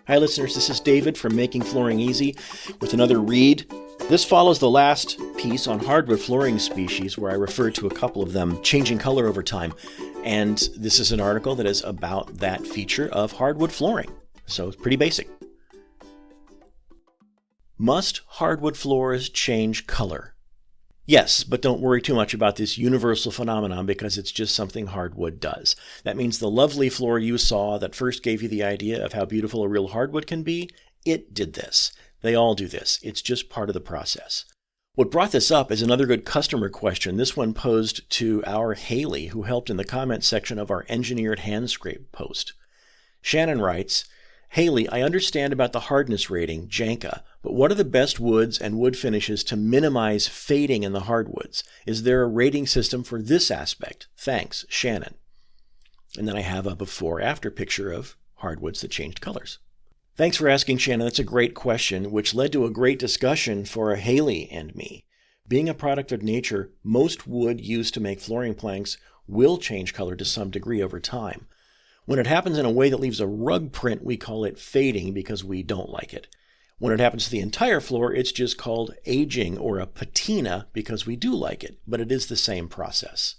Hi listeners, this is David from Making Flooring Easy with another read. This follows the last piece on hardwood flooring species where I referred to a couple of them changing color over time. And this is an article that is about that feature of hardwood flooring. So it's pretty basic. Must hardwood floors change color? Yes, but don't worry too much about this universal phenomenon because it's just something hardwood does. That means the lovely floor you saw that first gave you the idea of how beautiful a real hardwood can be, it did this. They all do this. It's just part of the process. What brought this up is another good customer question, this one posed to our Haley, who helped in the comment section of our engineered hand scrape post. Shannon writes, Haley, I understand about the hardness rating, Janka, but what are the best woods and wood finishes to minimize fading in the hardwoods? Is there a rating system for this aspect? Thanks, Shannon. And then I have a before-after picture of hardwoods that changed colors. Thanks for asking, Shannon. That's a great question, which led to a great discussion for Haley and me. Being a product of nature, most wood used to make flooring planks will change color to some degree over time. When it happens in a way that leaves a rug print, we call it fading because we don't like it. When it happens to the entire floor, it's just called aging or a patina because we do like it, but it is the same process.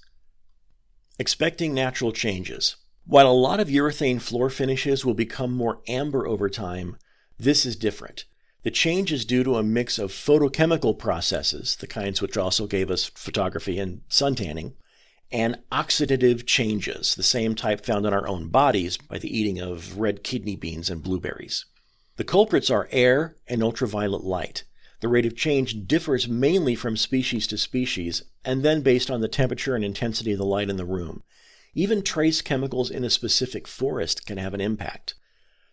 Expecting natural changes. While a lot of urethane floor finishes will become more amber over time, this is different. The change is due to a mix of photochemical processes, the kinds which also gave us photography and suntanning, and oxidative changes, the same type found in our own bodies by the eating of red kidney beans and blueberries. The culprits are air and ultraviolet light. The rate of change differs mainly from species to species, and then based on the temperature and intensity of the light in the room. Even trace chemicals in a specific forest can have an impact.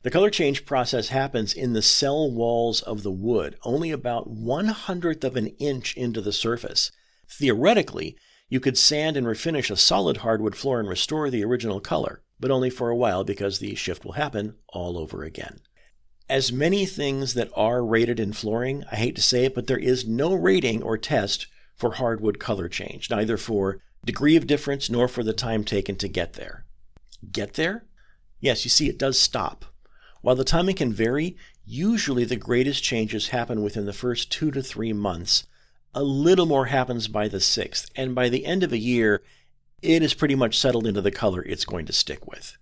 The color change process happens in the cell walls of the wood, only about 1/100th of an inch into the surface. Theoretically, you could sand and refinish a solid hardwood floor and restore the original color, but only for a while because the shift will happen all over again. As many things that are rated in flooring, I hate to say it, but there is no rating or test for hardwood color change, neither for degree of difference nor for the time taken to get there. Get there? Yes, you see, it does stop. While the timing can vary, usually the greatest changes happen within the first 2 to 3 months. A little more happens by the 6th, and by the end of a year, it is pretty much settled into the color it's going to stick with.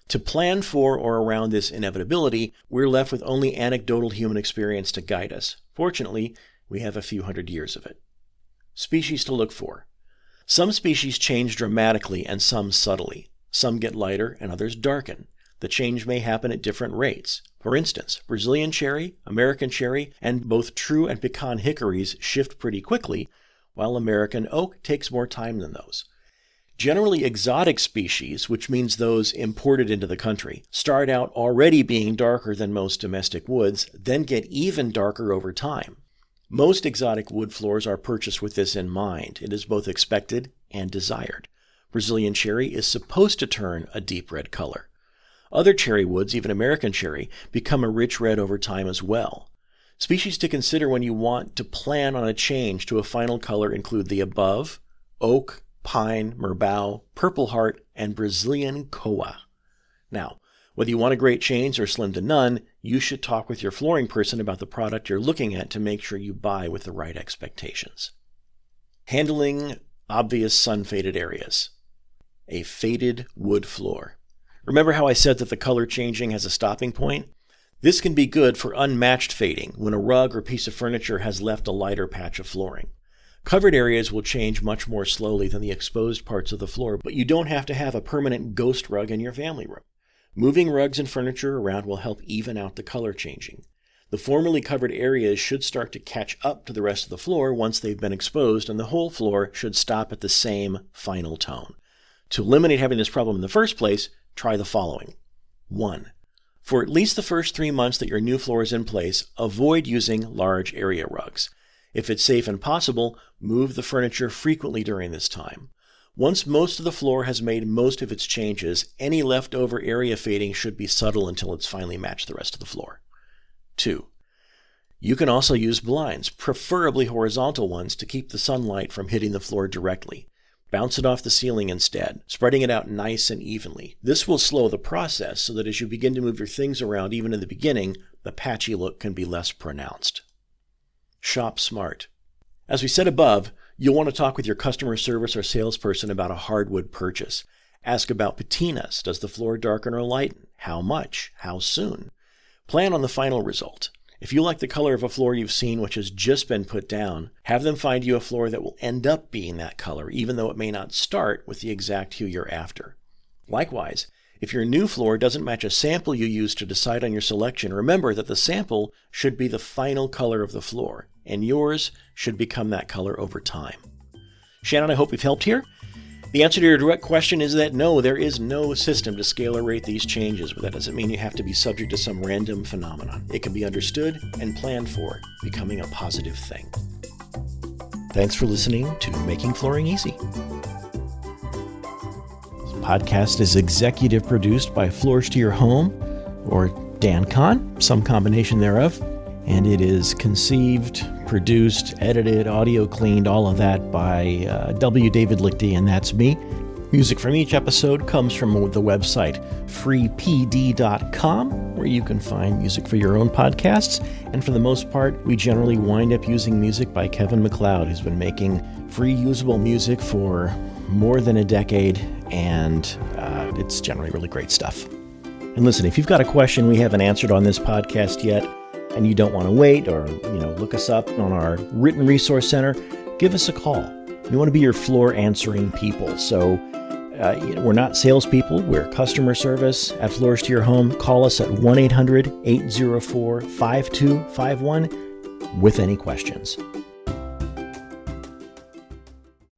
To plan for or around this inevitability, we're left with only anecdotal human experience to guide us. Fortunately, we have a few hundred years of it. Species to look for. Some species change dramatically and some subtly. Some get lighter and others darken. The change may happen at different rates. For instance, Brazilian cherry, American cherry, and both true and pecan hickories shift pretty quickly, while American oak takes more time than those. Generally, exotic species, which means those imported into the country, start out already being darker than most domestic woods, then get even darker over time. Most exotic wood floors are purchased with this in mind. It is both expected and desired. Brazilian cherry is supposed to turn a deep red color. Other cherry woods, even American cherry, become a rich red over time as well. Species to consider when you want to plan on a change to a final color include the above: oak, pine, merbau, purple heart, and Brazilian koa. Now, whether you want a great change or slim to none, you should talk with your flooring person about the product you're looking at to make sure you buy with the right expectations. Handling obvious sun-faded areas. A faded wood floor. Remember how I said that the color changing has a stopping point? This can be good for unmatched fading when a rug or piece of furniture has left a lighter patch of flooring. Covered areas will change much more slowly than the exposed parts of the floor, but you don't have to have a permanent ghost rug in your family room. Moving rugs and furniture around will help even out the color changing. The formerly covered areas should start to catch up to the rest of the floor once they've been exposed, and the whole floor should stop at the same final tone. To eliminate having this problem in the first place, try the following. 1. For at least the first 3 months that your new floor is in place, avoid using large area rugs. If it's safe and possible, move the furniture frequently during this time. Once most of the floor has made most of its changes, any leftover area fading should be subtle until it's finally matched the rest of the floor. 2. You can also use blinds, preferably horizontal ones, to keep the sunlight from hitting the floor directly. Bounce it off the ceiling instead, spreading it out nice and evenly. This will slow the process so that as you begin to move your things around, even in the beginning, the patchy look can be less pronounced. Shop smart. As we said above, you'll want to talk with your customer service or salesperson about a hardwood purchase. Ask about patinas. Does the floor darken or lighten? How much? How soon? Plan on the final result. If you like the color of a floor you've seen which has just been put down, have them find you a floor that will end up being that color, even though it may not start with the exact hue you're after. Likewise, if your new floor doesn't match a sample you used to decide on your selection, remember that the sample should be the final color of the floor, and yours should become that color over time. Shannon, I hope we've helped here. The answer to your direct question is that no, there is no system to scale or rate these changes, but that doesn't mean you have to be subject to some random phenomenon. It can be understood and planned for, becoming a positive thing. Thanks for listening to Making Flooring Easy. This podcast is executive produced by Floors to Your Home, or Dan Kahn, some combination thereof, and it is conceived, produced, edited, audio cleaned, all of that by W. David Lichty, and that's me. Music from each episode comes from the website freepd.com, where you can find music for your own podcasts. And for the most part, we generally wind up using music by Kevin MacLeod, who's been making free usable music for more than a decade, and it's generally really great stuff. And listen, if you've got a question we haven't answered on this podcast yet, and you don't want to wait or, look us up on our written resource center, give us a call. We want to be your floor answering people. So we're not salespeople. We're customer service at Floors to Your Home. Call us at 1-800-804-5251 with any questions.